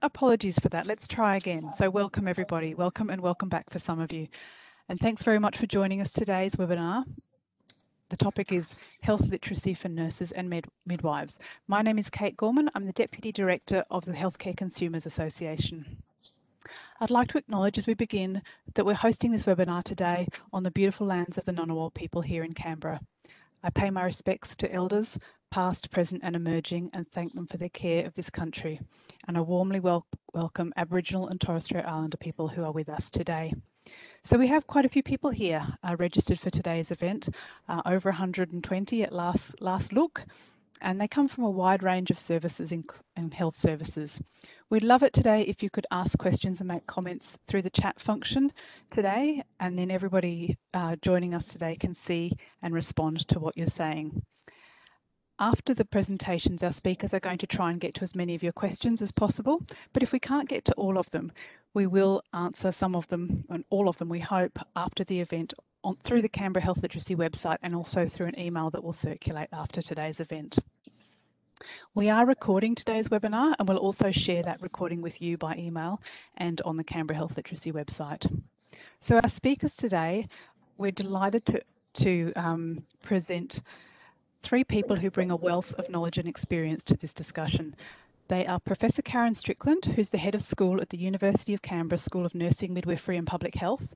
Apologies for that. Let's try again. So welcome everybody. Welcome and welcome back for some of you. And thanks very much for joining us today's webinar. The topic is Health Literacy for Nurses and Midwives. My name is Kate Gorman. I'm the Deputy Director of the Healthcare Consumers Association. I'd like to acknowledge as we begin that we're hosting this webinar today on the beautiful lands of the Ngunnawal people here in Canberra. I pay my respects to elders, past, present and emerging, and thank them for their care of this country. And I warmly welcome Aboriginal and Torres Strait Islander people who are with us today. So we have quite a few people here registered for today's event, over 120 at last look, and they come from a wide range of services and health services. We'd love it today if you could ask questions and make comments through the chat function today, and then everybody joining us today can see and respond to what you're saying. After the presentations, our speakers are going to try and get to as many of your questions as possible, but if we can't get to all of them, we will answer some of them, and all of them we hope, after the event through the Canberra Health Literacy website and also through an email that will circulate after today's event. We are recording today's webinar and we'll also share that recording with you by email and on the Canberra Health Literacy website. So our speakers today, we're delighted to present three people who bring a wealth of knowledge and experience to this discussion. They are Professor Karen Strickland, who's the Head of School at the University of Canberra School of Nursing, Midwifery and Public Health,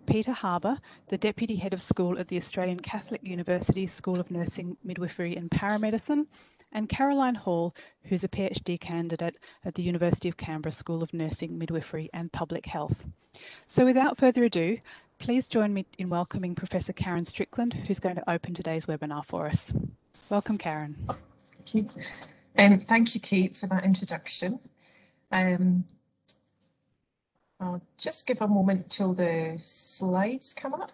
Peter Harbour, the Deputy Head of School at the Australian Catholic University School of Nursing, Midwifery and Paramedicine, and Caroline Hall, who's a PhD candidate at the University of Canberra School of Nursing, Midwifery and Public Health. So without further ado, please join me in welcoming Professor Karen Strickland, who's going to open today's webinar for us. Welcome, Karen. Thank you. Thank you, Kate, for that introduction. I'll just give a moment till the slides come up.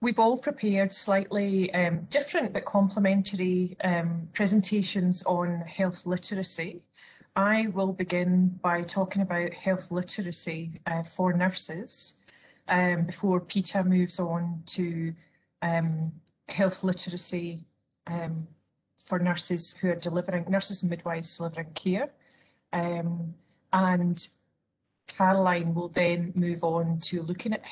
We've all prepared slightly different but complementary presentations on health literacy. I will begin by talking about health literacy for nurses before Peter moves on to health literacy for nurses who are nurses and midwives delivering care. And Caroline will then move on to looking at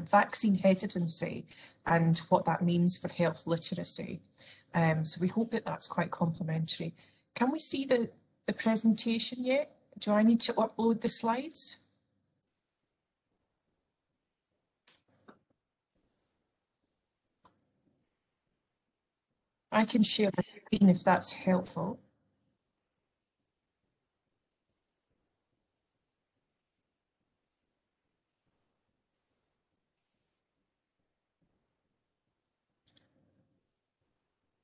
vaccine hesitancy and what that means for health literacy. So we hope that that's quite complementary. Can we see the presentation yet? Do I need to upload the slides? I can share the screen if that's helpful.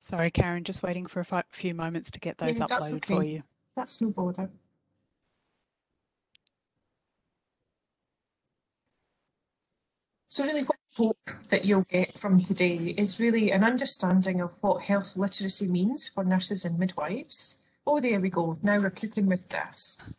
Sorry, Karen, just waiting for a few moments to get those uploaded okay. for you. That's no bother. So really what I hope that you'll get from today is really an understanding of what health literacy means for nurses and midwives. Oh, there we go. Now we're cooking with gas.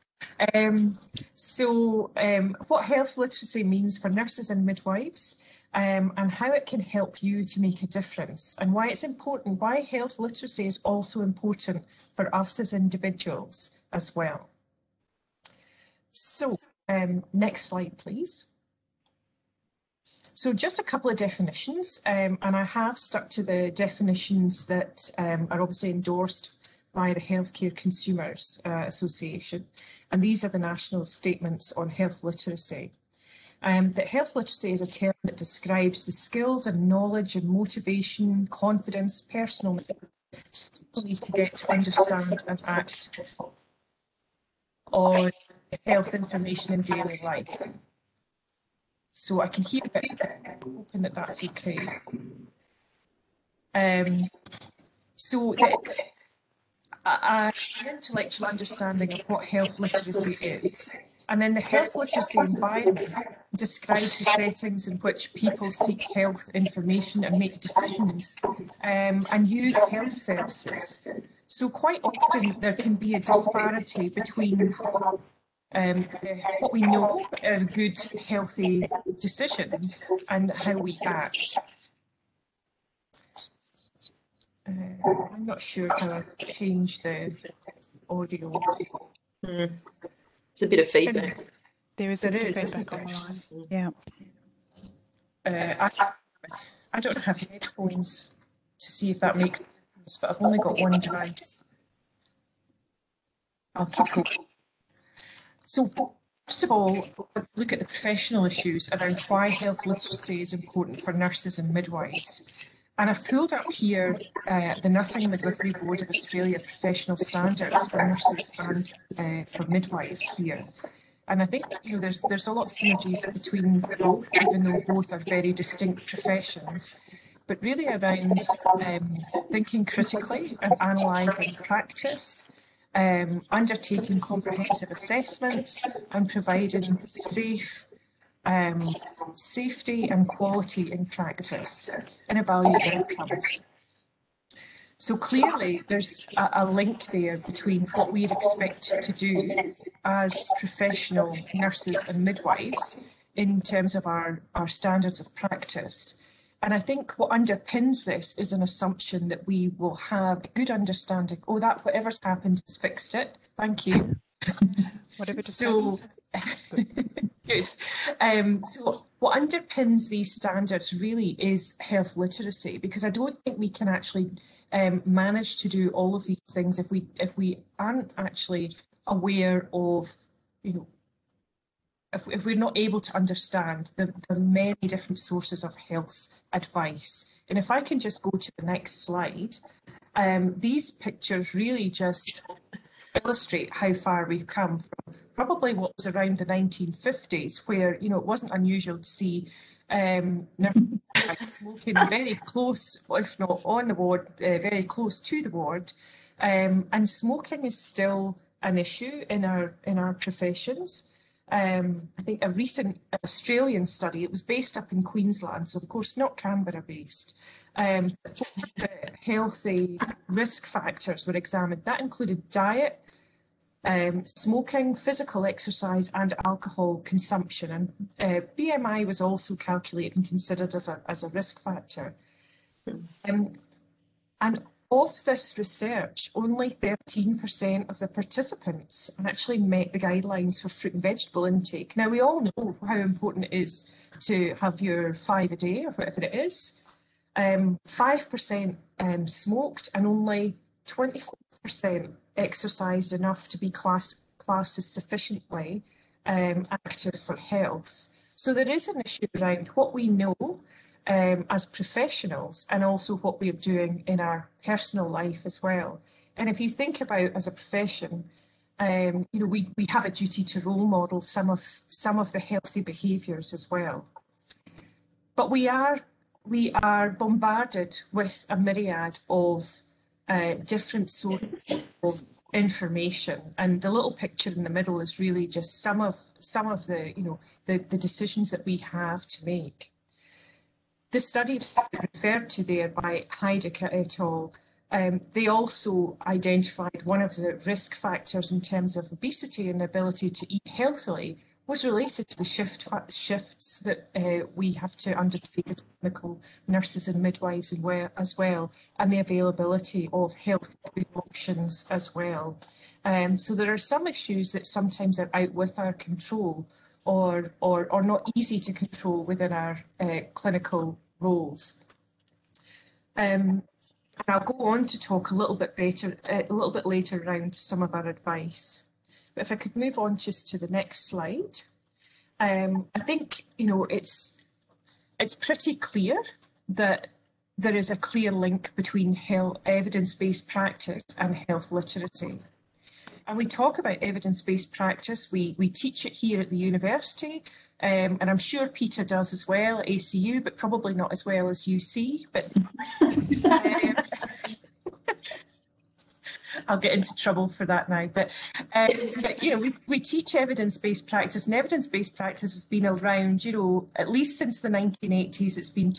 What health literacy means for nurses and midwives, and how it can help you to make a difference, and why it's important, why health literacy is also important for us as individuals as well. So, next slide, please. So just a couple of definitions, and I have stuck to the definitions that are obviously endorsed by the Healthcare Consumers Association, and these are the national statements on health literacy. That health literacy is a term that describes the skills and knowledge and motivation, confidence, personal people need to get to understand and act on health information in daily life. So I can hear it, I'm hoping that that's okay. So an intellectual understanding of what health literacy is, and then the health literacy environment describes the settings in which people seek health information and make decisions and use health services. So quite often there can be a disparity between what we know are good, healthy decisions and how we act. I'm not sure how I change the audio. It's a bit of feedback. There is a bit of feedback on the line. Yeah. I don't have headphones to see if that makes sense, but I've only got one device. I'll keep going. So first of all, let's look at the professional issues around why health literacy is important for nurses and midwives. And I've pulled up here the Nursing and Midwifery Board of Australia professional standards for nurses and for midwives here. And I think there's a lot of synergies between both, even though both are very distinct professions, but really around thinking critically and analysing practice, undertaking comprehensive assessments and providing safety and quality in practice and evaluating outcomes. So clearly there's a link there between what we're expected to do as professional nurses and midwives in terms of our standards of practice. And I think what underpins this is an assumption that we will have a good understanding. Oh, that whatever's happened has fixed it. Thank you. Whatever just so good. So what underpins these standards really is health literacy, because I don't think we can actually manage to do all of these things if we aren't actually aware of, if we're not able to understand the many different sources of health advice. And if I can just go to the next slide, these pictures really just illustrate how far we've come from probably what was around the 1950s, where it wasn't unusual to see smoking very close, if not on the ward, very close to the ward, and smoking is still an issue in our professions. I think a recent Australian study, it was based up in Queensland, so of course not Canberra based, healthy risk factors were examined. That included diet, smoking, physical exercise and alcohol consumption, and BMI was also calculated and considered as a risk factor. And of this research, only 13% of the participants actually met the guidelines for fruit and vegetable intake. Now, we all know how important it is to have your 5 a day or whatever it is. 5% smoked, and only 24% exercised enough to be classed as sufficiently active for health. So there is an issue around what we know as professionals, and also what we're doing in our personal life as well. And if you think about as a profession, we have a duty to role model some of the healthy behaviours as well. But we are bombarded with a myriad of different sources of information, and the little picture in the middle is really just some of the the decisions that we have to make. The study referred to there by Heidegger et al. They also identified one of the risk factors in terms of obesity and the ability to eat healthily was related to the shifts that we have to undertake as clinical nurses and midwives as well, and the availability of health food options as well. So there are some issues that sometimes are out with our control, or not easy to control within our clinical roles. And I'll go on to talk a little bit later around some of our advice. But if I could move on just to the next slide, I think it's pretty clear that there is a clear link between evidence-based practice and health literacy. And we talk about evidence-based practice. We teach it here at the university, and I'm sure Peter does as well at ACU, but probably not as well as UC. But I'll get into trouble for that now. But we teach evidence-based practice, and evidence-based practice has been around, at least since the 1980s. It's been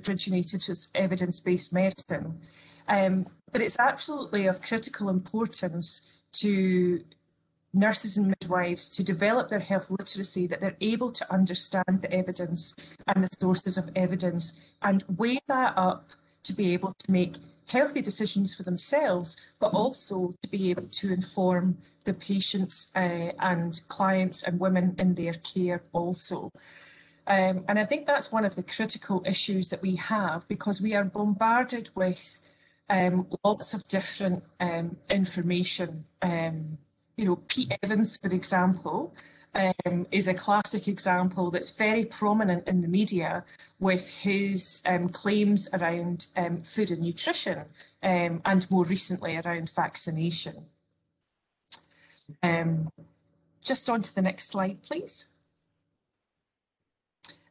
originated as evidence-based medicine. But it's absolutely of critical importance to nurses and midwives to develop their health literacy, that they're able to understand the evidence and the sources of evidence and weigh that up to be able to make healthy decisions for themselves, but also to be able to inform the patients and clients and women in their care also. And I think that's one of the critical issues that we have, because we are bombarded with lots of different information. You know, Pete Evans, for example, is a classic example that's very prominent in the media with his claims around food and nutrition, and more recently around vaccination. Just on to the next slide, please.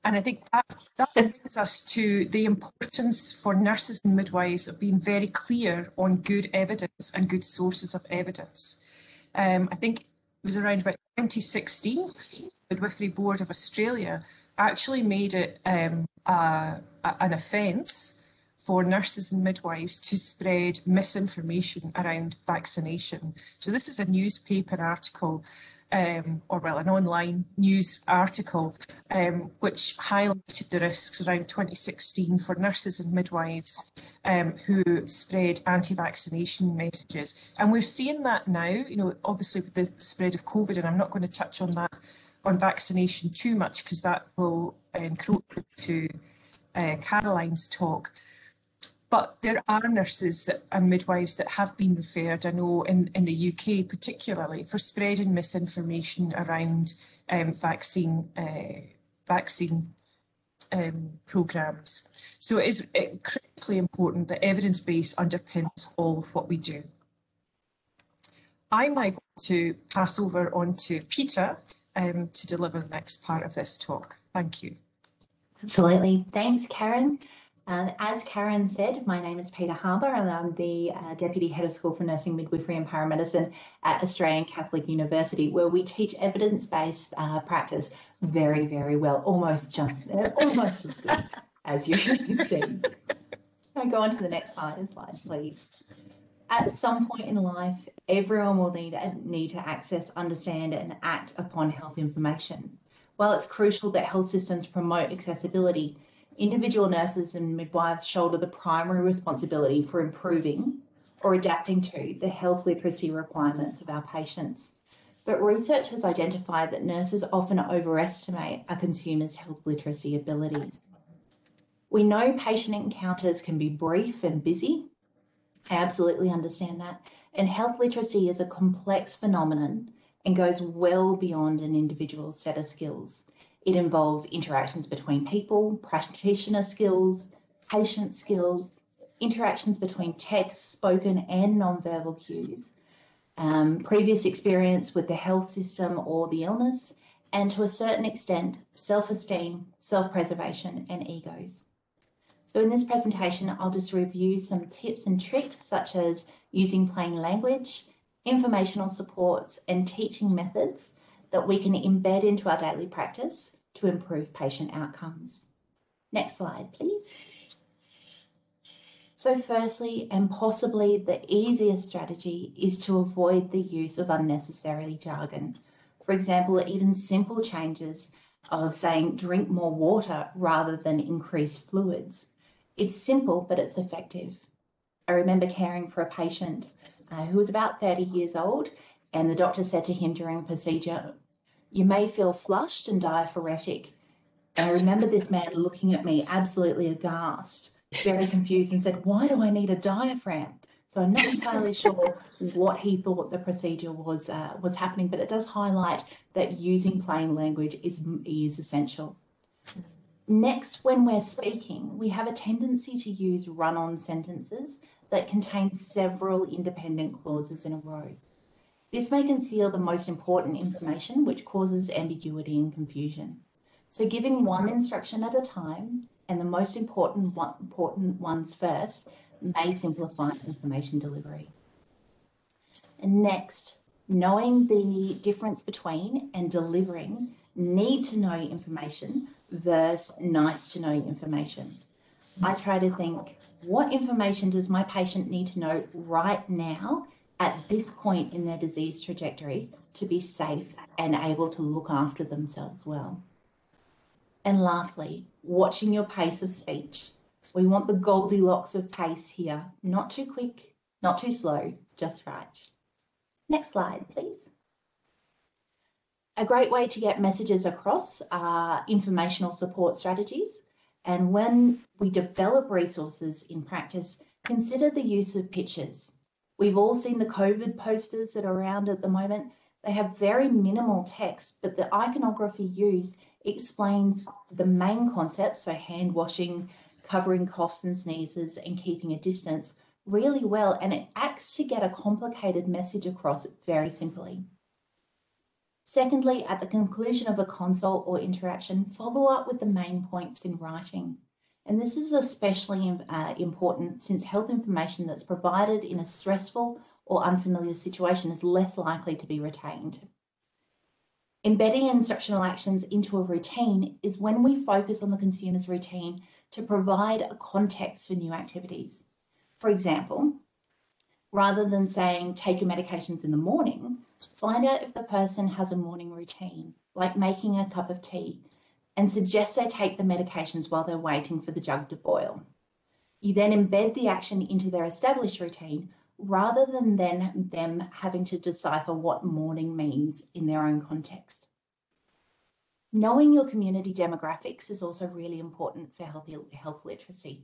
And I think that brings us to the importance for nurses and midwives of being very clear on good evidence and good sources of evidence. I think it was around about 2016, the Midwifery Board of Australia actually made it an offence for nurses and midwives to spread misinformation around vaccination. So this is a newspaper article, or well, an online news article, which highlighted the risks around 2016 for nurses and midwives who spread anti-vaccination messages. And we're seeing that now, you know, obviously with the spread of COVID, and I'm not going to touch on that, on vaccination too much, because that will encroach into Caroline's talk. But there are nurses and midwives that have been referred, I know in the UK particularly, for spreading misinformation around vaccine programmes. So it is critically important that evidence base underpins all of what we do. I'm now going to pass over on to Peter to deliver the next part of this talk. Thank you. Absolutely. Thanks, Karen. As Karen said, my name is Peter Harbour and I'm the Deputy Head of School for Nursing, Midwifery and Paramedicine at Australian Catholic University, where we teach evidence-based practice very, very well, almost as good as you can see. Can I go on to the next slide, please? At some point in life, everyone will need to access, understand and act upon health information. While it's crucial that health systems promote accessibility, individual nurses and midwives shoulder the primary responsibility for improving or adapting to the health literacy requirements of our patients. But research has identified that nurses often overestimate a consumer's health literacy abilities. We know patient encounters can be brief and busy. I absolutely understand that. And health literacy is a complex phenomenon and goes well beyond an individual's set of skills. It involves interactions between people, practitioner skills, patient skills, interactions between text, spoken and non-verbal cues, previous experience with the health system or the illness, and to a certain extent, self-esteem, self-preservation and egos. So in this presentation, I'll just review some tips and tricks such as using plain language, informational supports and teaching methods that we can embed into our daily practice to improve patient outcomes. Next slide, please. So firstly, and possibly the easiest strategy, is to avoid the use of unnecessary jargon. For example, even simple changes of saying drink more water rather than increase fluids. It's simple, but it's effective. I remember caring for a patient who was about 30 years old, and the doctor said to him during a procedure, "You may feel flushed and diaphoretic." And I remember this man looking at me absolutely aghast, very confused, and said, "Why do I need a diaphragm?" So I'm not entirely sure what he thought the procedure was happening, but it does highlight that using plain language is essential. Next, when we're speaking, we have a tendency to use run-on sentences that contain several independent clauses in a row. This may conceal the most important information, which causes ambiguity and confusion. So giving one instruction at a time and the most important ones first may simplify information delivery. And next, knowing the difference between and delivering need to know information versus nice to know information. I try to think, what information does my patient need to know right now at this point in their disease trajectory to be safe and able to look after themselves well. And lastly, watching your pace of speech. We want the Goldilocks of pace here, not too quick, not too slow, just right. Next slide, please. A great way to get messages across are informational support strategies. And when we develop resources in practice, consider the use of pictures. We've all seen the COVID posters that are around at the moment. They have very minimal text, but the iconography used explains the main concepts, so hand washing, covering coughs and sneezes, and keeping a distance really well, and it acts to get a complicated message across very simply. Secondly, at the conclusion of a consult or interaction, follow up with the main points in writing. And this is especially important since health information that's provided in a stressful or unfamiliar situation is less likely to be retained. Embedding instructional actions into a routine is when we focus on the consumer's routine to provide a context for new activities. For example, rather than saying take your medications in the morning, find out if the person has a morning routine, like making a cup of tea, and suggest they take the medications while they're waiting for the jug to boil. You then embed the action into their established routine rather than them having to decipher what morning means in their own context. Knowing your community demographics is also really important for health literacy,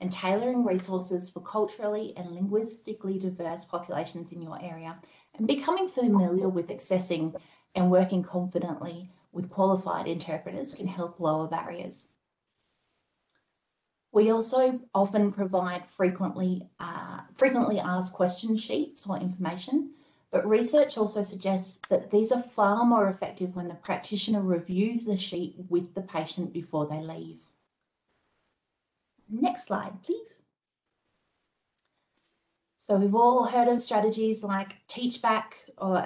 and tailoring resources for culturally and linguistically diverse populations in your area and becoming familiar with accessing and working confidently with qualified interpreters can help lower barriers. We also often provide frequently asked question sheets or information, but research also suggests that these are far more effective when the practitioner reviews the sheet with the patient before they leave. Next slide, please. So we've all heard of strategies like teach back, or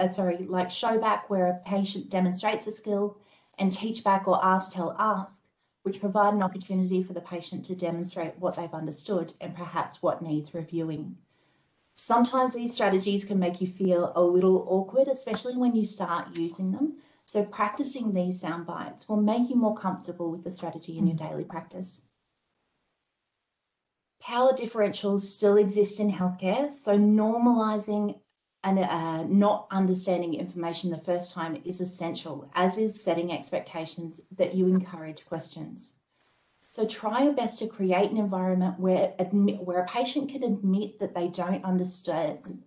like show back, where a patient demonstrates a skill, and teach back or ask, tell, ask, which provide an opportunity for the patient to demonstrate what they've understood and perhaps what needs reviewing. Sometimes these strategies can make you feel a little awkward, especially when you start using them. So practicing these sound bites will make you more comfortable with the strategy in your daily practice. Power differentials still exist in healthcare, so normalising and not understanding information the first time is essential, as is setting expectations that you encourage questions. So try your best to create an environment where a patient can admit that they don't understand,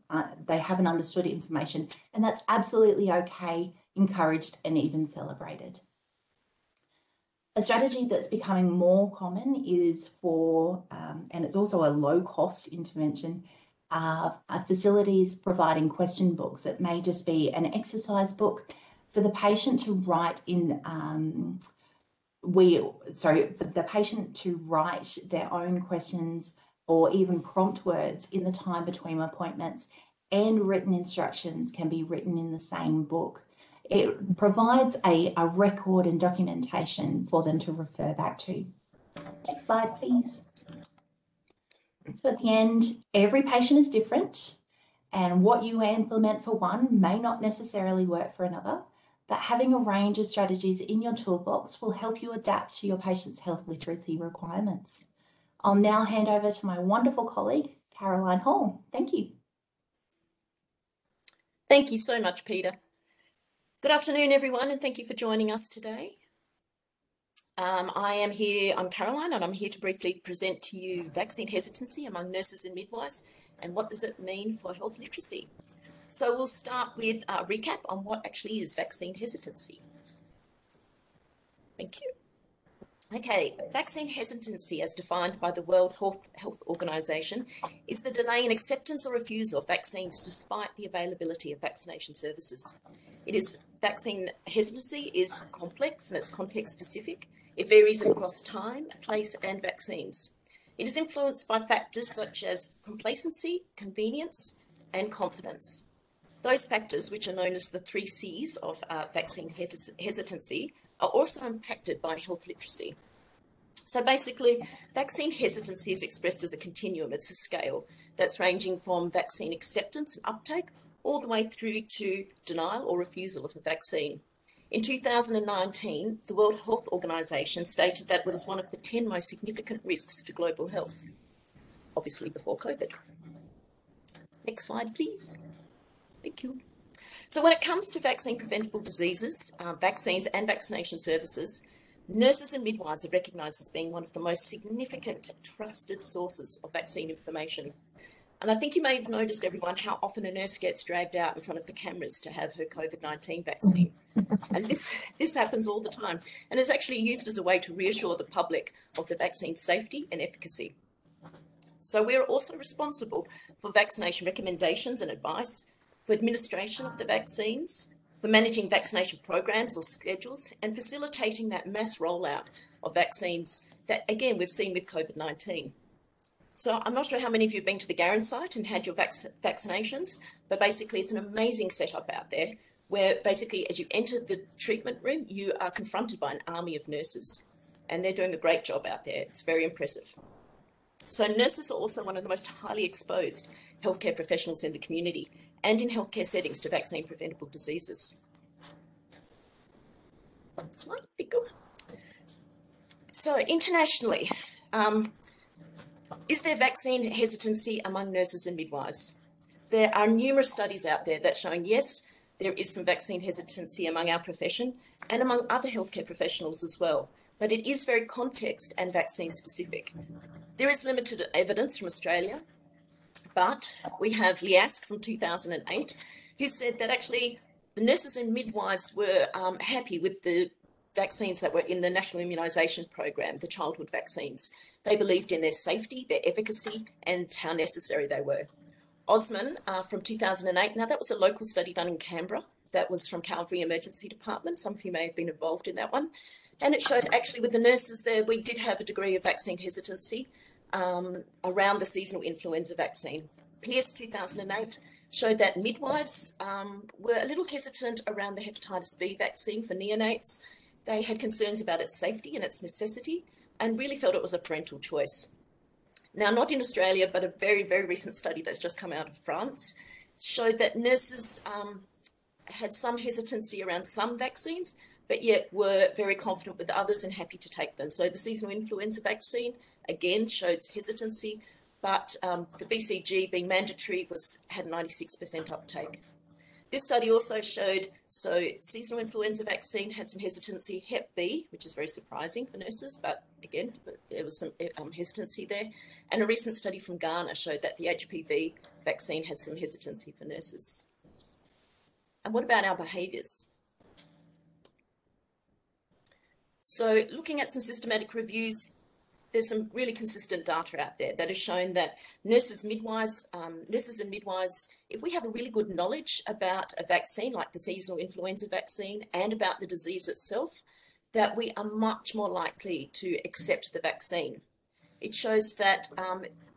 they haven't understood information, and that's absolutely okay, encouraged, and even celebrated. A strategy that's becoming more common is for, and it's also a low-cost intervention, facilities providing question books. It may just be an exercise book for the patient to write in, the patient to write their own questions or even prompt words in the time between appointments, and written instructions can be written in the same book. It provides a record and documentation for them to refer back to. Next slide, please. So at the end, every patient is different, and what you implement for one may not necessarily work for another, but having a range of strategies in your toolbox will help you adapt to your patient's health literacy requirements. I'll now hand over to my wonderful colleague, Caroline Hall. Thank you. Thank you so much, Peter. Good afternoon, everyone, and thank you for joining us today. I'm Caroline, and I'm here to briefly present to you vaccine hesitancy among nurses and midwives, and what does it mean for health literacy. So we'll start with a recap on what actually is vaccine hesitancy. Thank you. Okay, vaccine hesitancy, as defined by the World Health Organization, is the delay in acceptance or refusal of vaccines despite the availability of vaccination services. Vaccine hesitancy is complex and it's context specific. It varies across time, place, and vaccines. It is influenced by factors such as complacency, convenience, and confidence. Those factors, which are known as the 3 C's of vaccine hesitancy, are also impacted by health literacy. So basically, vaccine hesitancy is expressed as a continuum. It's a scale that's ranging from vaccine acceptance and uptake all the way through to denial or refusal of a vaccine. In 2019, the World Health Organization stated that it was one of the 10 most significant risks to global health, obviously before COVID. Next slide, please. Thank you. So when it comes to vaccine-preventable diseases, vaccines and vaccination services, nurses and midwives are recognised as being one of the most significant trusted sources of vaccine information. And I think you may have noticed, everyone, how often a nurse gets dragged out in front of the cameras to have her COVID-19 vaccine. And this happens all the time, and is actually used as a way to reassure the public of the vaccine's safety and efficacy. So we're also responsible for vaccination recommendations and advice, for administration of the vaccines, for managing vaccination programs or schedules, and facilitating that mass rollout of vaccines that, again, we've seen with COVID-19. So I'm not sure how many of you have been to the Garran site and had your vaccinations, but basically it's an amazing setup out there where basically as you enter the treatment room, you are confronted by an army of nurses, and they're doing a great job out there. It's very impressive. So nurses are also one of the most highly exposed healthcare professionals in the community and in healthcare settings to vaccine-preventable diseases. Slide, go. So internationally, is there vaccine hesitancy among nurses and midwives? There are numerous studies out there that showing, yes, there is some vaccine hesitancy among our profession and among other healthcare professionals as well, but it is very context and vaccine specific. There is limited evidence from Australia, but we have Liask from 2008, who said that actually the nurses and midwives were happy with the vaccines that were in the National Immunisation Program, the childhood vaccines. They believed in their safety, their efficacy, and how necessary they were. Osman from 2008, now that was a local study done in Canberra. That was from Calvary Emergency Department. Some of you may have been involved in that one. And it showed actually with the nurses there, we did have a degree of vaccine hesitancy around the seasonal influenza vaccine. Pierce 2008 showed that midwives were a little hesitant around the hepatitis B vaccine for neonates. They had concerns about its safety and its necessity and really felt it was a parental choice. Now, not in Australia, but a very, very recent study that's just come out of France showed that nurses had some hesitancy around some vaccines, but yet were very confident with others and happy to take them. So the seasonal influenza vaccine, again, showed hesitancy, but the BCG being mandatory had 96% uptake. This study also showed, so seasonal influenza vaccine had some hesitancy, Hep B, which is very surprising for nurses, but again, there was some hesitancy there. And a recent study from Ghana showed that the HPV vaccine had some hesitancy for nurses. And what about our behaviours? So looking at some systematic reviews, there's some really consistent data out there that has shown that nurses and midwives, if we have a really good knowledge about a vaccine like the seasonal influenza vaccine and about the disease itself, that we are much more likely to accept the vaccine. It shows that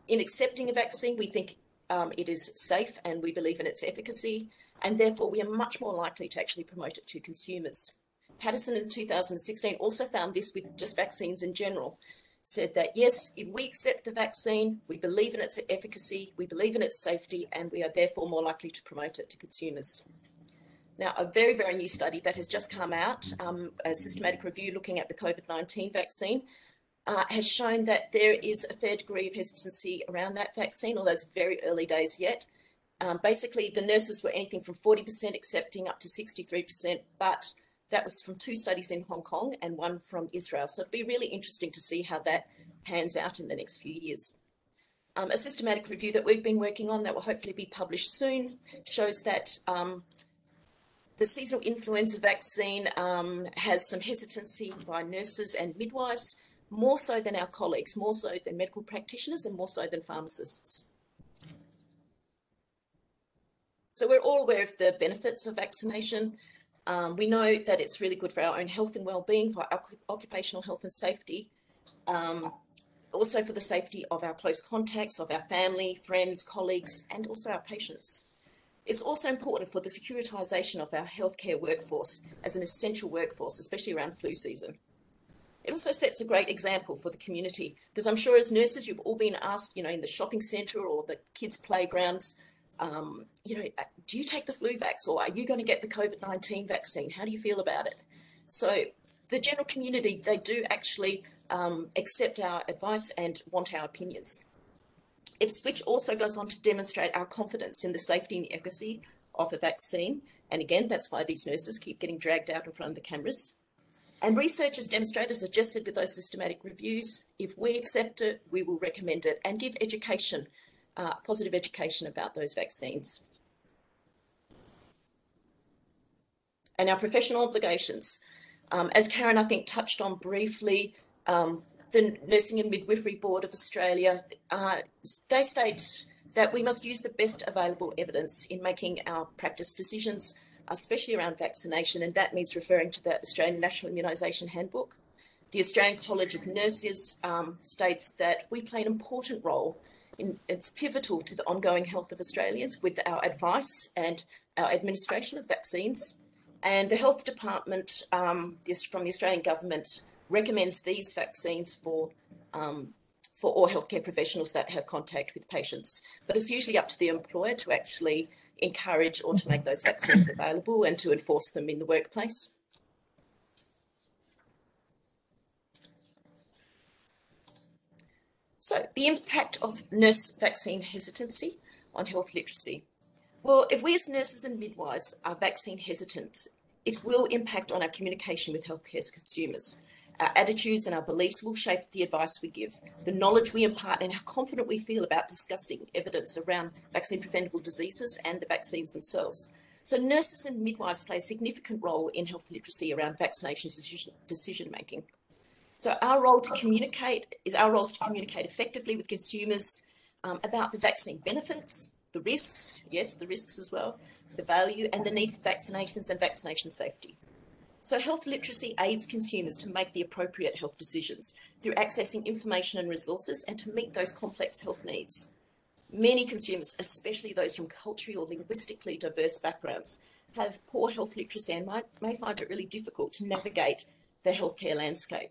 in accepting a vaccine, we think it is safe and we believe in its efficacy, and therefore we are much more likely to actually promote it to consumers. Patterson in 2016 also found this with just vaccines in general, said that, yes, if we accept the vaccine, we believe in its efficacy, we believe in its safety, and we are therefore more likely to promote it to consumers. Now, a very, very new study that has just come out, a systematic review looking at the COVID-19 vaccine, has shown that there is a fair degree of hesitancy around that vaccine, although it's very early days yet. Basically, the nurses were anything from 40% accepting up to 63%, but that was from 2 studies in Hong Kong and 1 from Israel. So it'd be really interesting to see how that pans out in the next few years. A systematic review that we've been working on that will hopefully be published soon shows that the seasonal influenza vaccine has some hesitancy by nurses and midwives, more so than our colleagues, more so than medical practitioners and more so than pharmacists. So we're all aware of the benefits of vaccination. We know that it's really good for our own health and well-being, for our occupational health and safety, also for the safety of our close contacts, of our family, friends, colleagues, and also our patients. It's also important for the securitisation of our healthcare workforce as an essential workforce, especially around flu season. It also sets a great example for the community, because I'm sure as nurses, you've all been asked, in the shopping centre or the kids' playgrounds, you know, do you take the flu vax, or are you going to get the COVID-19 vaccine? How do you feel about it? So the general community, they do actually accept our advice and want our opinions. Which also goes on to demonstrate our confidence in the safety and efficacy of a vaccine. And again, that's why these nurses keep getting dragged out in front of the cameras. And researchers, demonstrators have just said with those systematic reviews, if we accept it, we will recommend it and give education, positive education about those vaccines. And our professional obligations. As Karen, I think, touched on briefly, the Nursing and Midwifery Board of Australia, they state that we must use the best available evidence in making our practice decisions, especially around vaccination, and that means referring to the Australian National Immunisation Handbook. The Australian College of Nurses states that we play an important role it's pivotal to the ongoing health of Australians with our advice and our administration of vaccines. And the Health Department from the Australian Government recommends these vaccines for all healthcare professionals that have contact with patients. But it's usually up to the employer to actually encourage or to make those vaccines available and to enforce them in the workplace. So the impact of nurse vaccine hesitancy on health literacy. Well, if we as nurses and midwives are vaccine hesitant, it will impact on our communication with healthcare consumers. Our attitudes and our beliefs will shape the advice we give, the knowledge we impart, and how confident we feel about discussing evidence around vaccine-preventable diseases and the vaccines themselves. So nurses and midwives play a significant role in health literacy around vaccination decision-making. So our role to communicate effectively with consumers about the vaccine benefits, the risks, yes, the risks as well, the value and the need for vaccinations and vaccination safety. So health literacy aids consumers to make the appropriate health decisions through accessing information and resources and to meet those complex health needs. Many consumers, especially those from culturally or linguistically diverse backgrounds, have poor health literacy and may find it really difficult to navigate the healthcare landscape.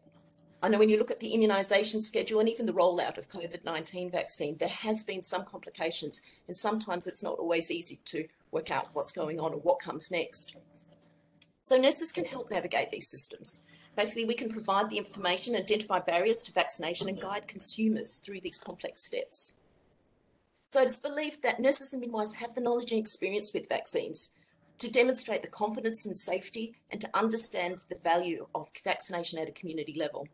I know when you look at the immunisation schedule and even the rollout of COVID-19 vaccine, there has been some complications, and sometimes it's not always easy to work out what's going on or what comes next. So nurses can help navigate these systems. Basically, we can provide the information, identify barriers to vaccination, and guide consumers through these complex steps. So it is believed that nurses and midwives have the knowledge and experience with vaccines to demonstrate the confidence and safety and to understand the value of vaccination at a community level.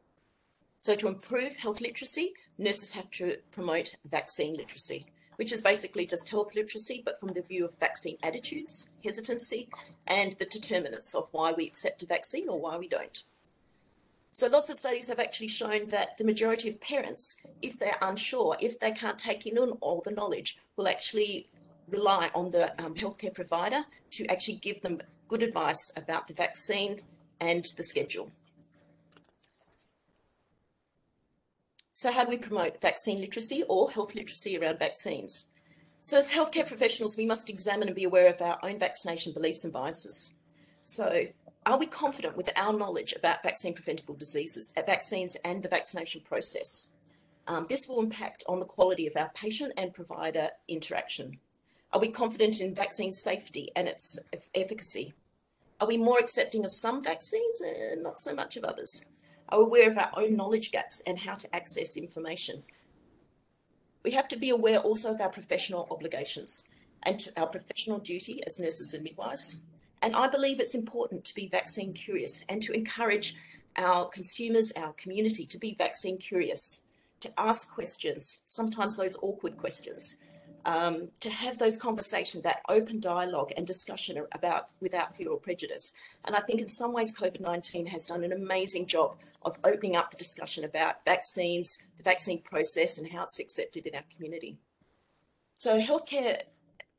So to improve health literacy, nurses have to promote vaccine literacy, which is basically just health literacy, but from the view of vaccine attitudes, hesitancy, and the determinants of why we accept a vaccine or why we don't. So lots of studies have actually shown that the majority of parents, if they're unsure, if they can't take in all the knowledge, will actually rely on the healthcare provider to actually give them good advice about the vaccine and the schedule. So how do we promote vaccine literacy or health literacy around vaccines? So as healthcare professionals, we must examine and be aware of our own vaccination beliefs and biases. So are we confident with our knowledge about vaccine-preventable diseases, vaccines and the vaccination process? This will impact on the quality of our patient and provider interaction. Are we confident in vaccine safety and its efficacy? Are we more accepting of some vaccines and not so much of others? Are aware of our own knowledge gaps and how to access information. We have to be aware also of our professional obligations and our professional duty as nurses and midwives. And I believe it's important to be vaccine curious and to encourage our consumers, our community, to be vaccine curious, to ask questions, sometimes those awkward questions, to have those conversations, that open dialogue and discussion about without fear or prejudice. And I think in some ways COVID-19 has done an amazing job of opening up the discussion about vaccines, the vaccine process and how it's accepted in our community. So healthcare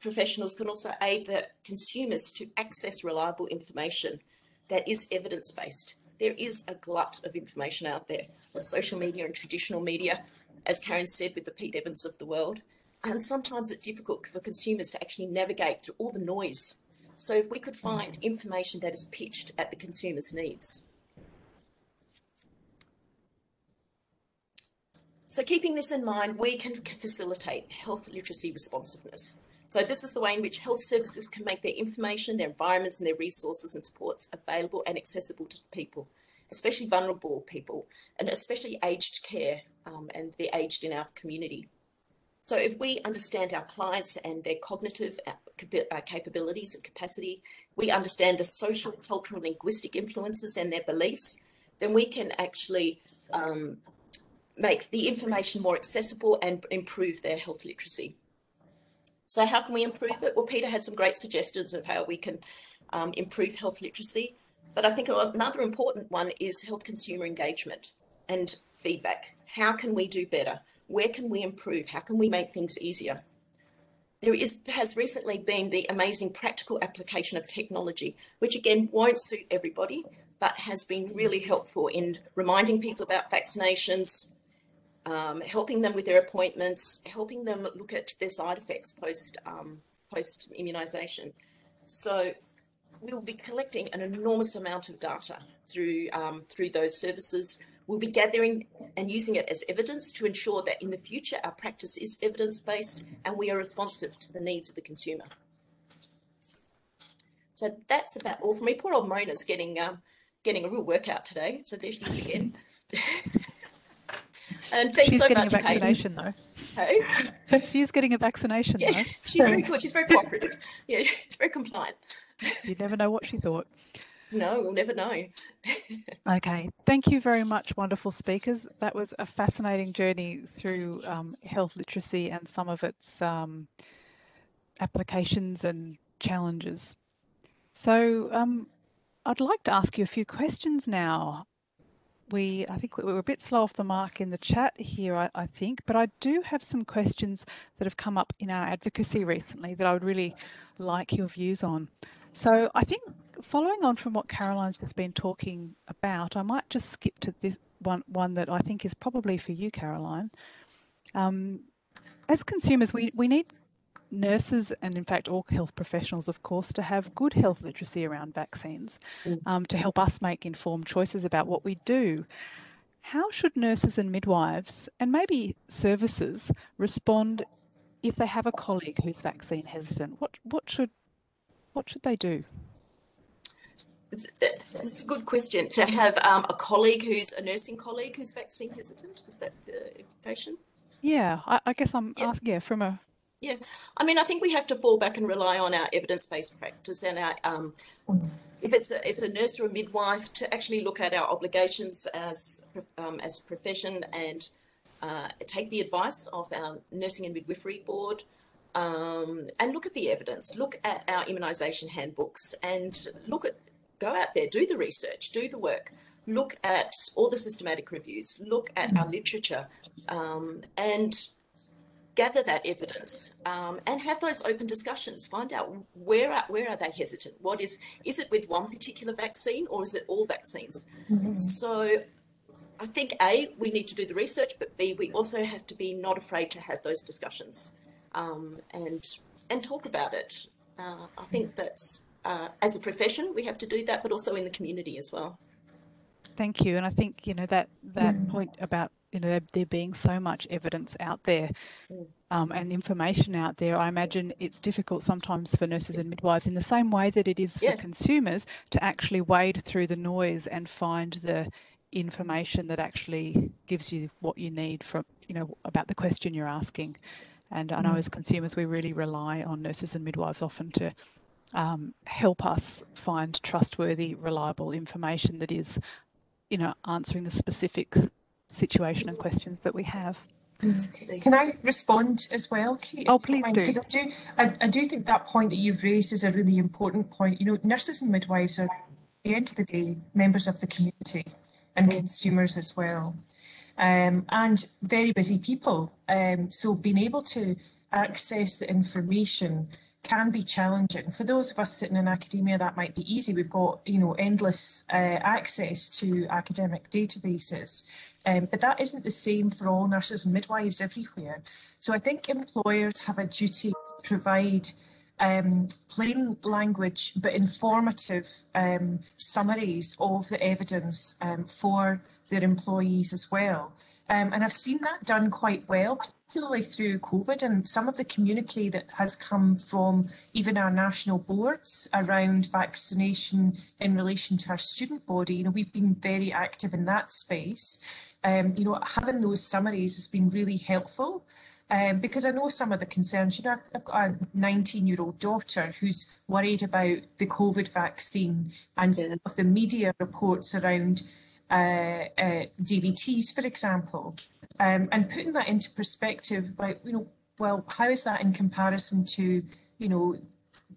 professionals can also aid the consumers to access reliable information that is evidence-based. There is a glut of information out there on social media and traditional media, as Karen said, with the Pete Evans of the world. And sometimes it's difficult for consumers to actually navigate through all the noise. So if we could find information that is pitched at the consumer's needs. So keeping this in mind, we can facilitate health literacy responsiveness. So this is the way in which health services can make their information, their environments and their resources and supports available and accessible to people, especially vulnerable people, and especially aged care and the aged in our community. So if we understand our clients and their cognitive capabilities and capacity, we understand the social, cultural, linguistic influences and their beliefs, then we can actually make the information more accessible and improve their health literacy. So how can we improve it? Well, Peter had some great suggestions of how we can improve health literacy. But I think another important one is health consumer engagement and feedback. How can we do better? Where can we improve? How can we make things easier? There has recently been the amazing practical application of technology, which again won't suit everybody, but has been really helpful in reminding people about vaccinations, helping them with their appointments, helping them look at their side effects post immunisation. So we will be collecting an enormous amount of data through those services. We'll be gathering and using it as evidence to ensure that in the future our practice is evidence-based and we are responsive to the needs of the consumer. So that's about all for me. Poor old Mona's getting a real workout today. So there she is again. And thanks She's so getting much, a vaccination, though. Hey? She's getting a vaccination, Yeah, though. she's very good. She's very cooperative. Yeah, very compliant. You never know what she thought. No, we'll never know. Okay, thank you very much, wonderful speakers. That was a fascinating journey through health literacy and some of its applications and challenges. So I'd like to ask you a few questions now. I think we were a bit slow off the mark in the chat here, I think, but I do have some questions that have come up in our advocacy recently that I would really like your views on. So I think following on from what Caroline's just been talking about, I might just skip to this one that I think is probably for you, Caroline. As consumers, we need nurses and in fact all health professionals, of course, to have good health literacy around vaccines to help us make informed choices about what we do. How should nurses and midwives and maybe services respond if they have a colleague who's vaccine hesitant? What should they do? That's a good question. To have a colleague who's a nursing colleague who's vaccine hesitant, is that the implication? Yeah, I guess I'm asking, from a... Yeah, I mean, I think we have to fall back and rely on our evidence-based practice and our, if it's a nurse or a midwife, to actually look at our obligations as a profession and take the advice of our Nursing and Midwifery Board and look at the evidence, look at our immunisation handbooks and go out there, do the research, do the work, look at all the systematic reviews, look at our literature and gather that evidence and have those open discussions. Find out where are they hesitant? What is it with one particular vaccine or is it all vaccines? So I think A, we need to do the research, but B, we also have to be not afraid to have those discussions and talk about it. I think that's as a profession we have to do that, but also in the community as well. Thank you. And I think, that point about, there being so much evidence out there and information out there, I imagine it's difficult sometimes for nurses and midwives in the same way that it is for consumers to actually wade through the noise and find the information that actually gives you what you need from, about the question you're asking. And I know as consumers, we really rely on nurses and midwives often to help us find trustworthy, reliable information that is, answering the specific situation and questions that we have. Can I respond as well, Kate? Oh, please do. Because I do think that point that you've raised is a really important point. Nurses and midwives are, at the end of the day, members of the community and consumers as well, and very busy people. So being able to access the information can be challenging. For those of us sitting in academia, that might be easy. We've got, endless access to academic databases. But that isn't the same for all nurses and midwives everywhere. So I think employers have a duty to provide plain language but informative summaries of the evidence for their employees as well. And I've seen that done quite well, particularly through COVID, and some of the communique that has come from even our national boards around vaccination in relation to our student body. You know, we've been very active in that space. You know, having those summaries has been really helpful. Because I know some of the concerns. You know, I've got a 19-year-old daughter who's worried about the COVID vaccine and some of the media reports around DVTs, for example, and putting that into perspective, like, you know, well, how is that in comparison to, you know,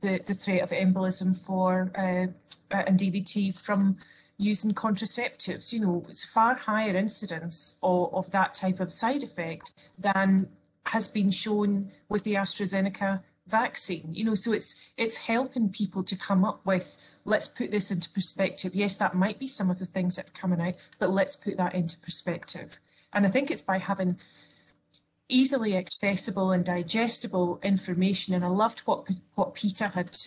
the threat of embolism for and DVT from using contraceptives? You know, it's far higher incidence of that type of side effect than has been shown with the AstraZeneca vaccine. You know, so it's helping people to come up with, let's put this into perspective. Yes, that might be some of the things that are coming out, but let's put that into perspective. And I think it's by having easily accessible and digestible information. And I loved what Peter had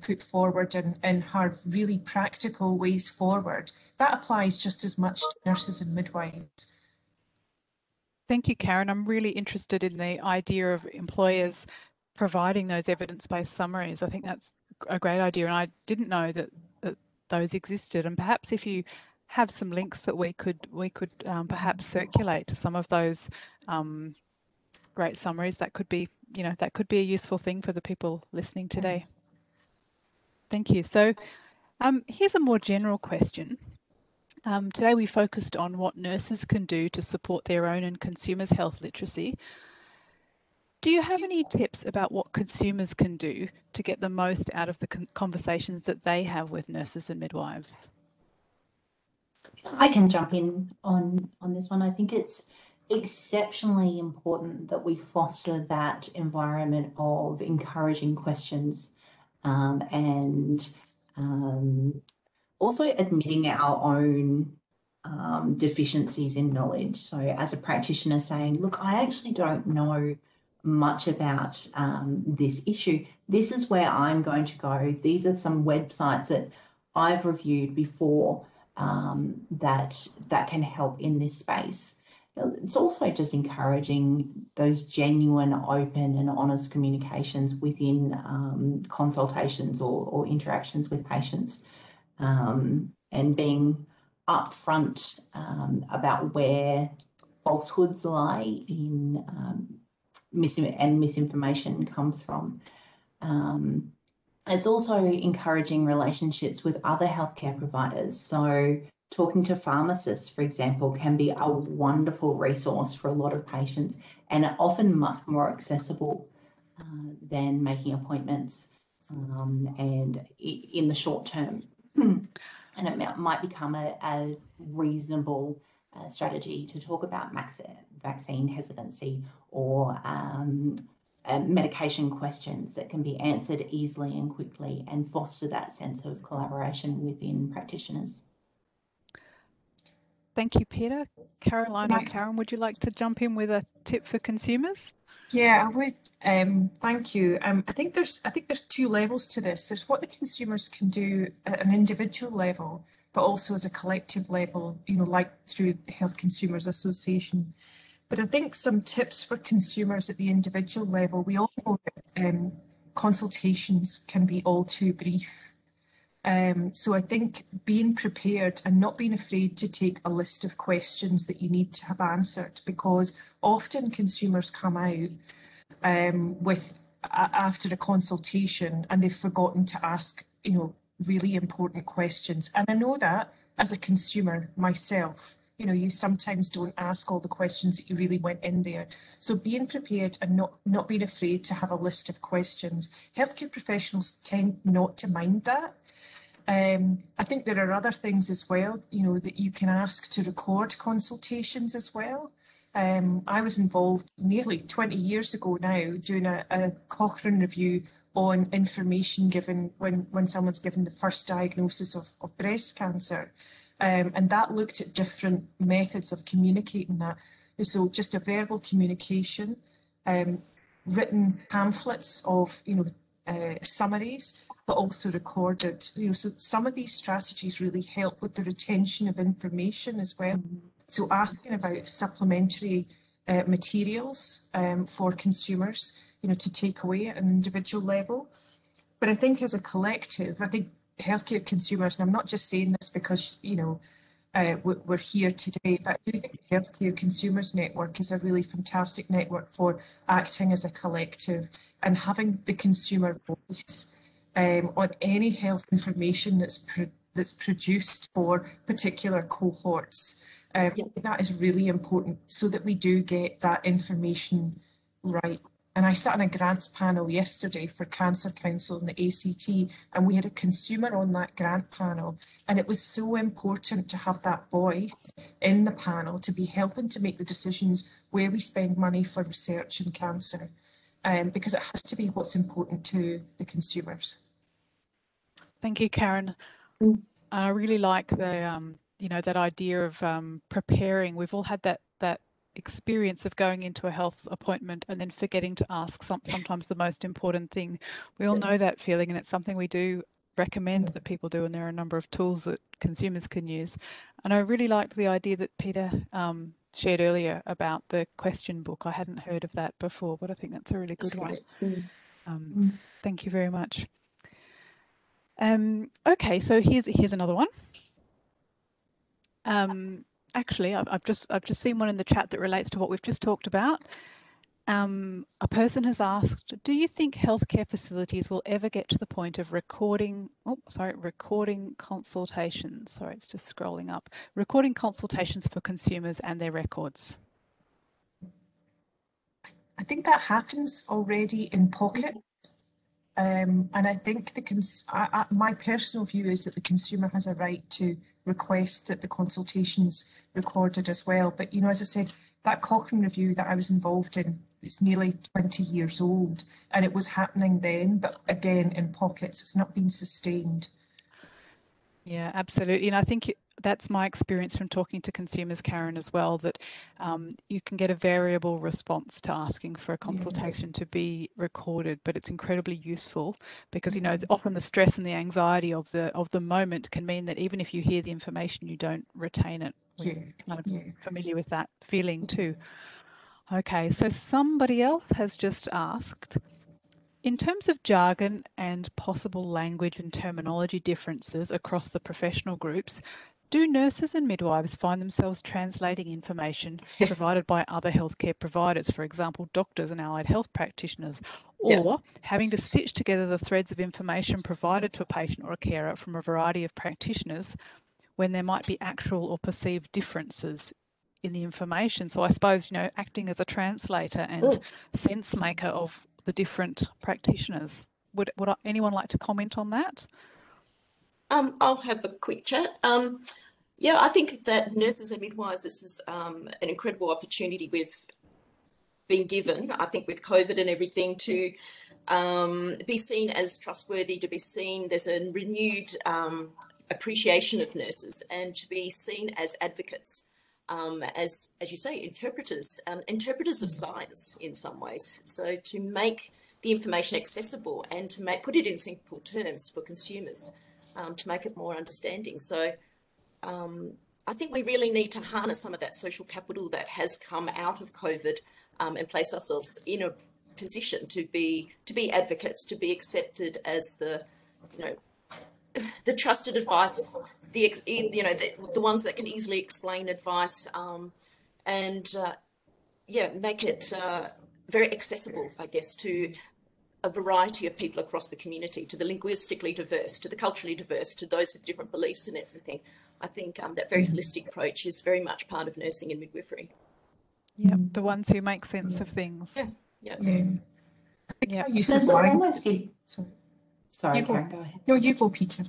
put forward in her really practical ways forward. That applies just as much to nurses and midwives. Thank you, Karen. I'm really interested in the idea of employers providing those evidence-based summaries. I think that's a great idea, and I didn't know that those existed. And perhaps if you have some links that we could perhaps circulate to some of those great summaries, that could be, you know, that could be a useful thing for the people listening today. Thank you. So here's a more general question. Today we focused on what nurses can do to support their own and consumers' health literacy. Do you have any tips about what consumers can do to get the most out of the conversations that they have with nurses and midwives? I can jump in on this one. I think it's exceptionally important that we foster that environment of encouraging questions and also admitting our own deficiencies in knowledge. So as a practitioner saying, look, I actually don't know much about this issue. This is where I'm going to go. These are some websites that I've reviewed before that can help in this space. It's also just encouraging those genuine, open and honest communications within consultations or interactions with patients, and being upfront about where falsehoods lie in misinformation comes from. It's also encouraging relationships with other healthcare providers. So talking to pharmacists, for example, can be a wonderful resource for a lot of patients, and often much more accessible than making appointments and in the short term. And it might become a reasonable strategy to talk about vaccine hesitancy or medication questions that can be answered easily and quickly and foster that sense of collaboration within practitioners. Thank you, Peter. Caroline or Karen, would you like to jump in with a tip for consumers? Yeah, I would. Thank you. I think there's two levels to this. There's what the consumers can do at an individual level, but also as a collective level, you know, like through the Health Consumers Association. But I think some tips for consumers at the individual level, we all know that consultations can be all too brief. So I think being prepared and not being afraid to take a list of questions that you need to have answered, because often consumers come out after a consultation and they've forgotten to ask, you know, really important questions. And I know that as a consumer myself, you know, you sometimes don't ask all the questions that you really went in there. So being prepared and not being afraid to have a list of questions. Healthcare professionals tend not to mind that. I think there are other things as well, you know, that you can ask to record consultations as well. I was involved nearly 20 years ago now doing a Cochrane review on information given when someone's given the first diagnosis of breast cancer. And that looked at different methods of communicating that. So just a verbal communication, written pamphlets of, you know, summaries, but also recorded. You know, so some of these strategies really help with the retention of information as well. So asking about supplementary materials for consumers, to take away at an individual level. But I think as a collective, I think healthcare consumers, and I'm not just saying this because, we're here today, but I do think the Healthcare Consumers Network is a really fantastic network for acting as a collective and having the consumer voice on any health information that's produced for particular cohorts. That is really important so that we do get that information right. And I sat on a grants panel yesterday for Cancer Council and the ACT, and we had a consumer on that grant panel. And it was so important to have that voice in the panel to be helping to make the decisions where we spend money for research in cancer, because it has to be what's important to the consumers. Thank you, Karen. I really like the, that idea of preparing. We've all had that experience of going into a health appointment and then forgetting to ask sometimes the most important thing. We all know that feeling, and it's something we do recommend that people do, and there are a number of tools that consumers can use. And I really liked the idea that Peter shared earlier about the question book. I hadn't heard of that before, but I think that's a really good one. Thank you very much. Okay, so here's another one. Actually, I've just seen one in the chat that relates to what we've just talked about. A person has asked, do you think healthcare facilities will ever get to the point of recording consultations? Sorry, it's just scrolling up. Recording consultations for consumers and their records. I think that happens already in pocket. And I think my personal view is that the consumer has a right to request that the consultation's recorded as well. But, as I said, that Cochrane review that I was involved in, it's nearly 20 years old, and it was happening then, but again, in pockets. It's not been sustained. Yeah, absolutely. And I think that's my experience from talking to consumers, Karen, as well, that you can get a variable response to asking for a consultation to be recorded, but it's incredibly useful because, often the stress and the anxiety of the moment can mean that even if you hear the information, you don't retain it. We're kind of familiar with that feeling too. Okay, so somebody else has just asked, in terms of jargon and possible language and terminology differences across the professional groups, do nurses and midwives find themselves translating information provided by other healthcare providers, for example, doctors and allied health practitioners, or having to stitch together the threads of information provided to a patient or a carer from a variety of practitioners when there might be actual or perceived differences in the information? So I suppose, acting as a translator and sense maker of the different practitioners. Would anyone like to comment on that? I'll have a quick chat. I think that nurses and midwives, this is an incredible opportunity we've been given, I think, with COVID and everything, to be seen as trustworthy, to be seen, there's a renewed appreciation of nurses, and to be seen as advocates, as you say, interpreters of science in some ways. So to make the information accessible and to put it in simple terms for consumers, to make it more understanding. So I think we really need to harness some of that social capital that has come out of COVID, and place ourselves in a position to be advocates, to be accepted as the trusted advice, the ones that can easily explain advice, and make it very accessible, I guess, to a variety of people across the community, to the linguistically diverse, to the culturally diverse, to those with different beliefs and everything. I think that very holistic approach is very much part of nursing and midwifery. Yep, the ones who make sense of things. Sorry, Karen, go ahead. No, you go, Peter.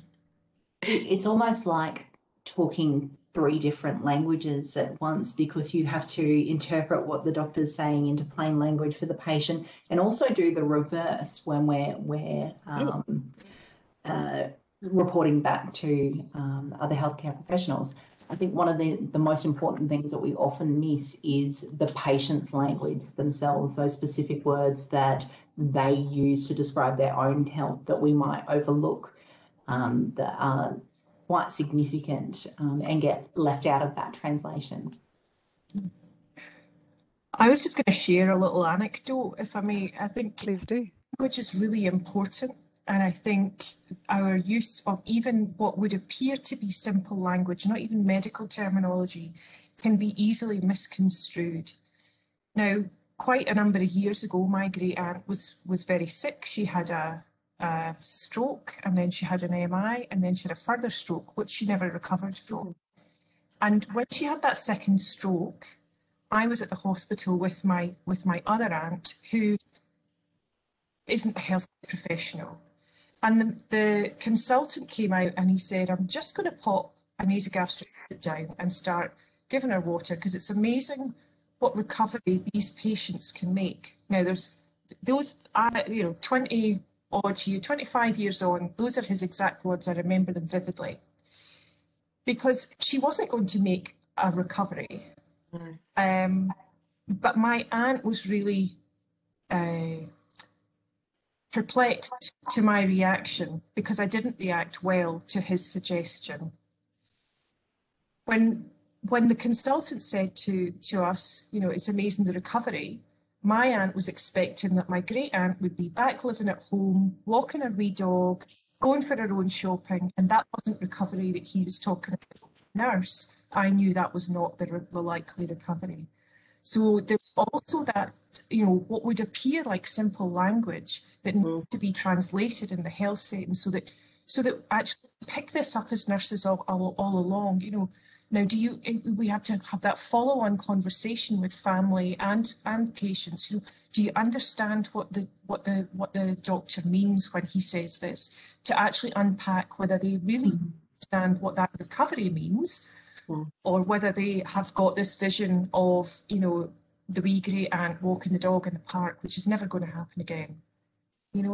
It's almost like talking 3 different languages at once, because you have to interpret what the doctor's saying into plain language for the patient, and also do the reverse when we're reporting back to other healthcare professionals. I think one of the most important things that we often miss is the patient's language themselves, those specific words that they use to describe their own health that we might overlook, that are quite significant and get left out of that translation. I was just going to share a little anecdote, if I may. I think Please do. language is really important. And I think our use of even what would appear to be simple language, not even medical terminology, can be easily misconstrued. Now, quite a number of years ago, my great aunt was very sick. She had a stroke, and then she had an MI, and then she had a further stroke, which she never recovered from. And when she had that second stroke, I was at the hospital with my other aunt, who isn't a health professional. And the consultant came out and he said, I'm just going to pop a nasogastric down and start giving her water, because it's amazing what recovery these patients can make. Now, there's those, 20 odd years, 25 years on, those are his exact words. I remember them vividly. Because she wasn't going to make a recovery. But my aunt was really perplexed to my reaction, because I didn't react well to his suggestion. When the consultant said to us, it's amazing the recovery, my aunt was expecting that my great aunt would be back living at home, walking her wee dog, going for her own shopping, and that wasn't recovery that he was talking about. Nurse, I knew that was not the likely recovery. So there's also that, what would appear like simple language that needs to be translated in the health setting, so that actually pick this up as nurses all along. Now, we have to have that follow-on conversation with family and patients. Do you understand what the doctor means when he says this? To actually unpack whether they really understand what that recovery means, or whether they have got this vision of, the wee great aunt walking the dog in the park, which is never going to happen again.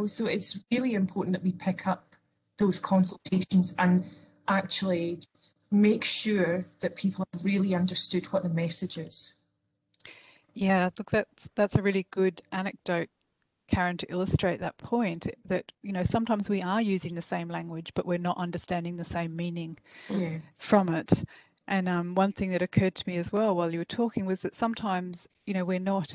So it's really important that we pick up those consultations and actually make sure that people have really understood what the message is. Yeah, look, that's a really good anecdote, Karen, to illustrate that point, that sometimes we are using the same language, but we're not understanding the same meaning from it. And one thing that occurred to me as well while you were talking was that sometimes we're not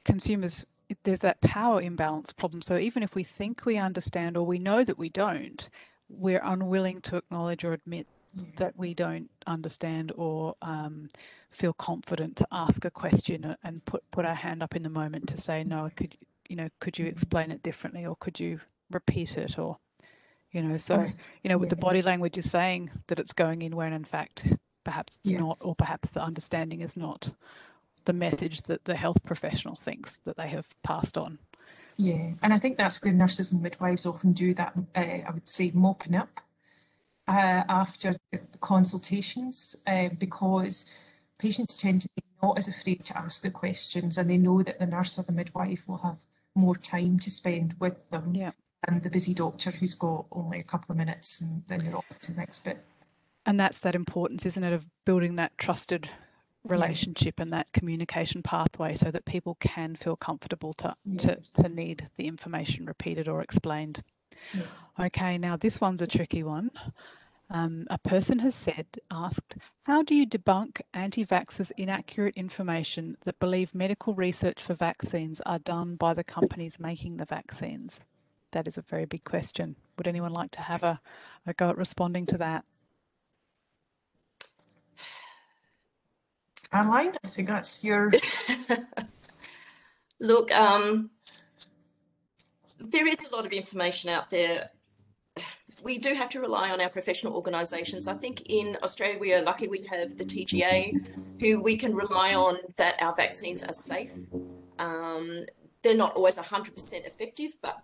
consumers. There's that power imbalance problem. So even if we think we understand, or we know that we don't, we're unwilling to acknowledge or admit that we don't understand, or feel confident to ask a question and put our hand up in the moment to say, no, could you explain it differently, or could you repeat it, or with the body language is saying that it's going in, when in fact perhaps it's not, or perhaps the understanding is not the message that the health professional thinks that they have passed on. Yeah, and I think that's where nurses and midwives often do that, I would say, mopping up after the consultations, because patients tend to be not as afraid to ask the questions, and they know that the nurse or the midwife will have more time to spend with them than the busy doctor who's got only a couple of minutes and then you're off to the next bit. And that's that importance, isn't it, of building that trusted relationship and that communication pathway, so that people can feel comfortable to need the information repeated or explained. Okay, now this one's a tricky one. A person has asked, how do you debunk anti-vaxxers' inaccurate information that believe medical research for vaccines are done by the companies making the vaccines? That is a very big question. Would anyone like to have a go at responding to that? Caroline, I think that's your... Look, there is a lot of information out there. We do have to rely on our professional organisations. I think in Australia we are lucky we have the TGA, who we can rely on that our vaccines are safe. They're not always 100% effective, but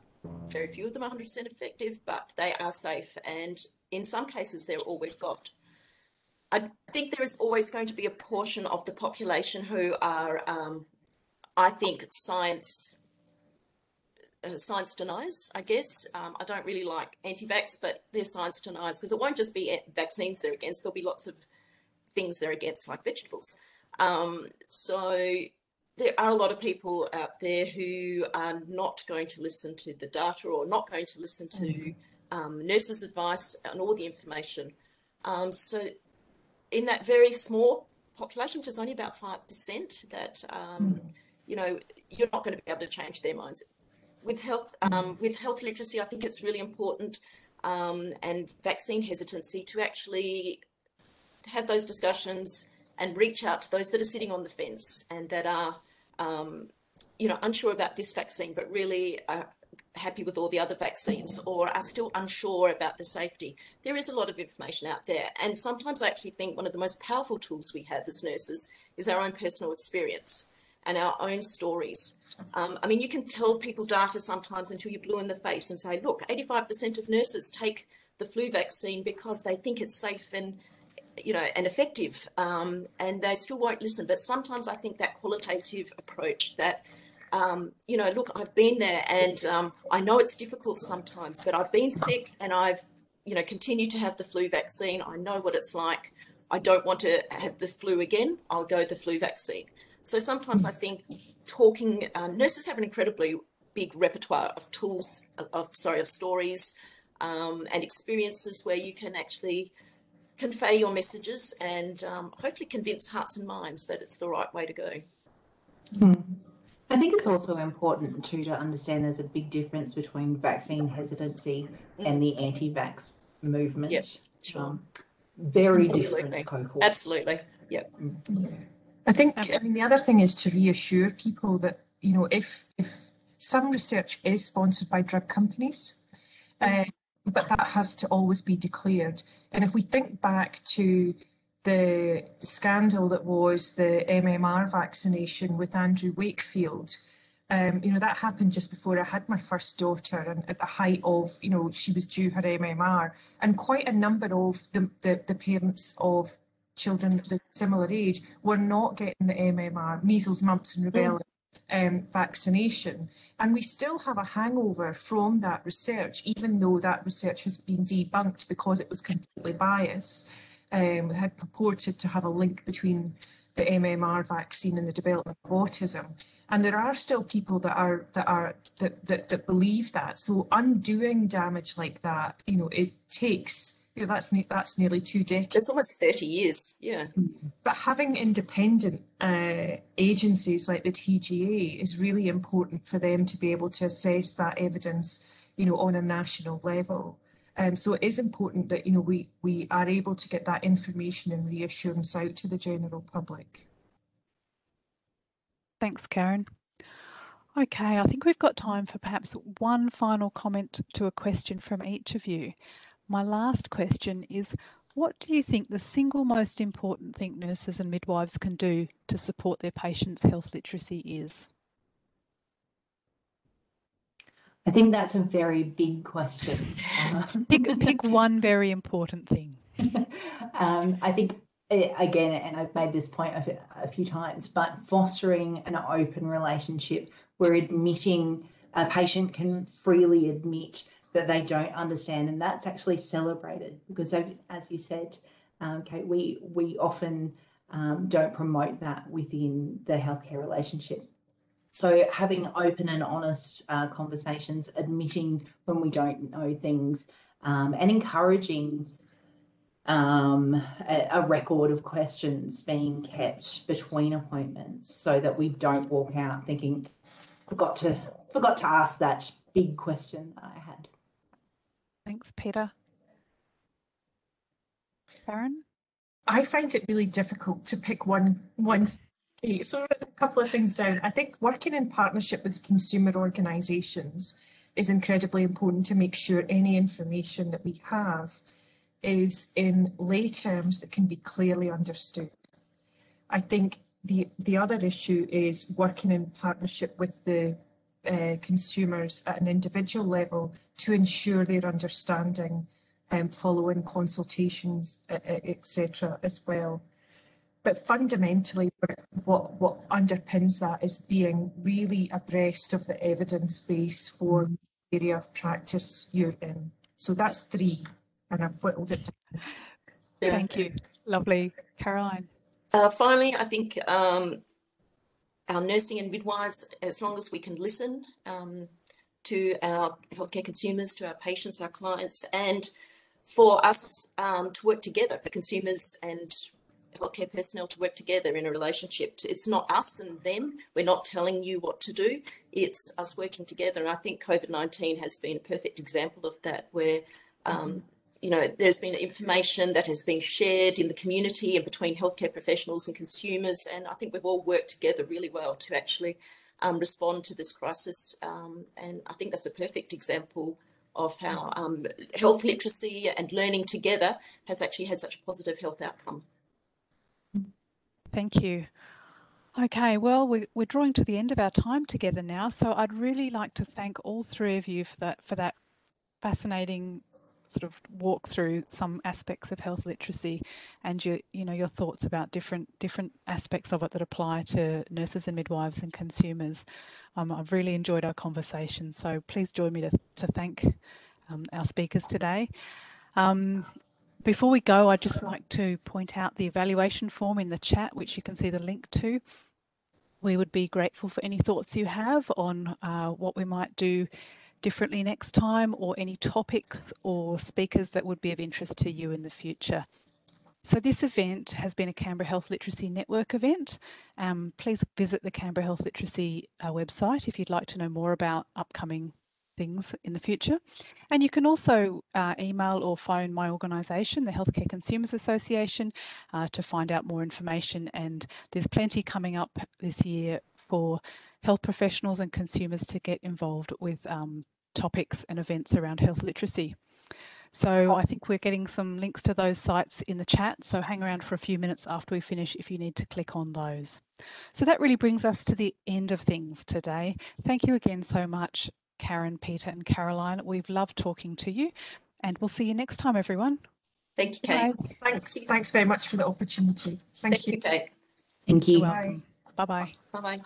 very few of them are 100% effective, but they are safe. And in some cases, they're all we've got. I think there is always going to be a portion of the population who are, I think, science deniers, I guess. I don't really like anti-vax, but they're science deniers, because it won't just be vaccines they're against. There'll be lots of things they're against, like vegetables. So there are a lot of people out there who are not going to listen to the data, or not going to listen to nurses' advice and all the information. So in that very small population, which is only about 5%, that, you know, you're not going to be able to change their minds. With health literacy, I think it's really important, and vaccine hesitancy, to actually have those discussions and reach out to those that are sitting on the fence and that are, you know, unsure about this vaccine, but really are happy with all the other vaccines, or are still unsure about the safety. There is a lot of information out there. And sometimes I actually think one of the most powerful tools we have as nurses is our own personal experience and our own stories. I mean, you can tell people darker sometimes until you're blue in the face and say, look, 85% of nurses take the flu vaccine because they think it's safe and, you know, and effective, and they still won't listen. But sometimes I think that qualitative approach, that, you know, look, I've been there, and I know it's difficult sometimes, but I've been sick and I've, you know, continued to have the flu vaccine. I know what it's like. I don't want to have the flu again. I'll go the flu vaccine. So sometimes I think talking, nurses have an incredibly big repertoire of tools, of stories and experiences where you can actually convey your messages and hopefully convince hearts and minds that it's the right way to go. I think it's also important too to understand there's a big difference between vaccine hesitancy and the anti-vax movement. Yep, sure. Very different cohorts. Absolutely. Yep. I think, I mean, the other thing is to reassure people that, you know, if some research is sponsored by drug companies, but that has to always be declared. And if we think back to the scandal that was the MMR vaccination with Andrew Wakefield, you know, that happened just before I had my first daughter, and at the height of, you know, she was due her MMR, and quite a number of the parents of children of a similar age were not getting the MMR, measles, mumps and rubella vaccination. And we still have a hangover from that research, even though that research has been debunked because it was completely biased. Had purported to have a link between the MMR vaccine and the development of autism, and there are still people that believe that. So undoing damage like that, you know, it takes, you know, that's nearly 2 decades. It's almost 30 years, yeah. But having independent agencies like the TGA is really important for them to be able to assess that evidence, you know, on a national level. So it is important that, you know, we are able to get that information and reassurance out to the general public. Thanks, Karen. Okay, I think we've got time for perhaps one final comment to a question from each of you. My last question is, what do you think the single most important thing nurses and midwives can do to support their patients' health literacy is? I think that's a very big question. Pick one very important thing. I think, again, and I've made this point a few times, but fostering an open relationship where admitting a patient can freely admit that they don't understand, and that's actually celebrated, because as you said, Kate, we often don't promote that within the healthcare relationship. So having open and honest conversations, admitting when we don't know things, and encouraging a record of questions being kept between appointments, so that we don't walk out thinking, forgot to ask that big question that I had. Thanks, Peter. Karen? I find it really difficult to pick one thing. So a couple of things down. I think working in partnership with consumer organisations is incredibly important to make sure any information that we have is in lay terms that can be clearly understood. I think the other issue is working in partnership with the consumers at an individual level to ensure their understanding, following consultations, etc. as well. But fundamentally, what underpins that is being really abreast of the evidence base for the area of practice you're in. So that's 3, and I've whittled it down. Thank you. Lovely. Caroline? Finally, I think our nursing and midwives, as long as we can listen to our healthcare consumers, to our patients, our clients, and for us to work together, for consumers and healthcare personnel to work together in a relationship. It's not us and them. We're not telling you what to do. It's us working together. And I think COVID-19 has been a perfect example of that, where you know, there's been information that has been shared in the community and between healthcare professionals and consumers. And I think we've all worked together really well to actually respond to this crisis. And I think that's a perfect example of how health literacy and learning together has actually had such a positive health outcome. Thank you. Okay, well, we're drawing to the end of our time together now, so I'd really like to thank all three of you for that fascinating sort of walk through some aspects of health literacy and your thoughts about different aspects of it that apply to nurses and midwives and consumers. I've really enjoyed our conversation, so please join me to thank our speakers today. Before we go, I'd just like to point out the evaluation form in the chat, which you can see the link to. We would be grateful for any thoughts you have on what we might do differently next time, or any topics or speakers that would be of interest to you in the future. So this event has been a Canberra Health Literacy Network event. Please visit the Canberra Health Literacy website if you'd like to know more about upcoming things in the future. And you can also email or phone my organisation, the Healthcare Consumers Association, to find out more information. And there's plenty coming up this year for health professionals and consumers to get involved with topics and events around health literacy. So I think we're getting some links to those sites in the chat, so hang around for a few minutes after we finish if you need to click on those. So that really brings us to the end of things today. Thank you again so much, Karen, Peter and Caroline. We've loved talking to you, and we'll see you next time, everyone. Thank you, Kate. Bye. Thanks very much for the opportunity. Thank you, Kate. Thank you. You're welcome. Bye-bye. Bye-bye.